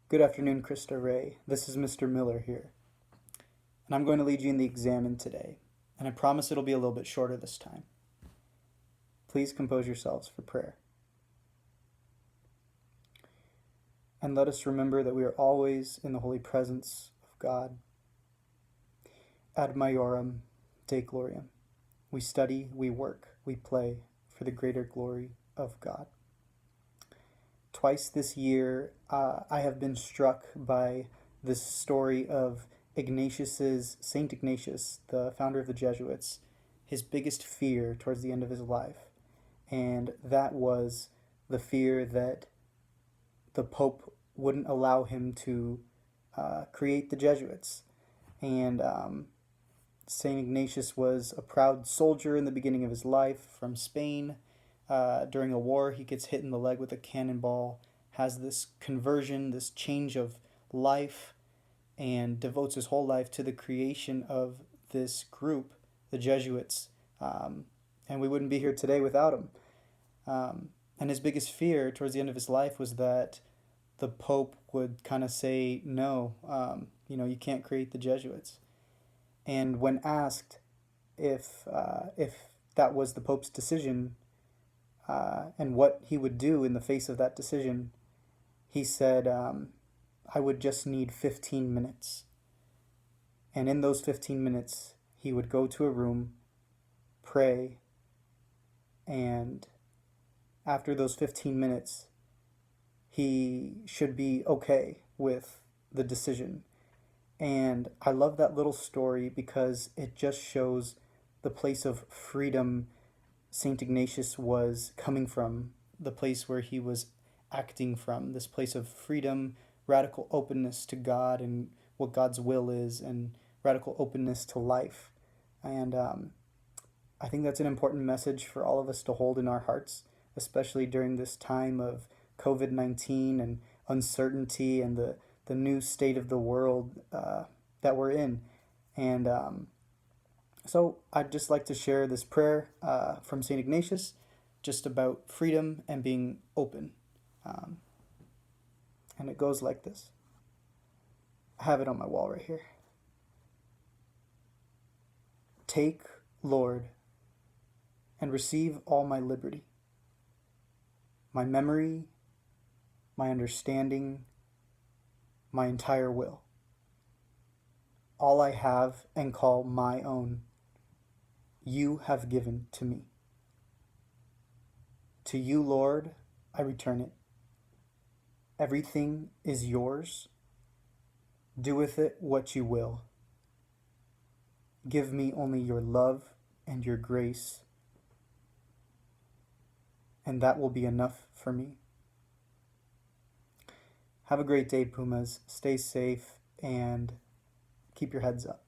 Good afternoon, Krista Ray. This is Mr. Miller here, and I'm going to lead you in the Examen today, and I promise it'll be a little bit shorter this time. Please compose yourselves for prayer. And let us remember that we are always in the holy presence of God. Ad maiorem Dei gloriam. We study, we work, we play for the greater glory of God. Twice this year, I have been struck by this story of Saint Ignatius, the founder of the Jesuits, his biggest fear towards the end of his life. And that was the fear that the Pope wouldn't allow him to create the Jesuits. And Saint Ignatius was a proud soldier in the beginning of his life from Spain. During a war, he gets hit in the leg with a cannonball, has this conversion, this change of life, and devotes his whole life to the creation of this group, the Jesuits. And we wouldn't be here today without him. And his biggest fear towards the end of his life was that the Pope would kind of say, no, you can't create the Jesuits. And when asked if that was the Pope's decision, and what he would do in the face of that decision, he said, I would just need 15 minutes. And in those 15 minutes, he would go to a room, pray, and after those 15 minutes, he should be okay with the decision. And I love that little story because it just shows the place of freedom Saint Ignatius was coming from, the place where he was acting from, this place of freedom, radical openness to God and what God's will is, and radical openness to life. And I think that's an important message for all of us to hold in our hearts, especially during this time of COVID-19 and uncertainty and the new state of the world that we're in. And so I'd just like to share this prayer from St. Ignatius just about freedom and being open. And it goes like this. I have it on my wall right here. Take, Lord, and receive all my liberty, my memory, my understanding, my entire will, all I have and call my own, you have given to me. To you, Lord, I return it. Everything is yours. Do with it what you will. Give me only your love and your grace, and that will be enough for me. Have a great day, Pumas. Stay safe and keep your heads up.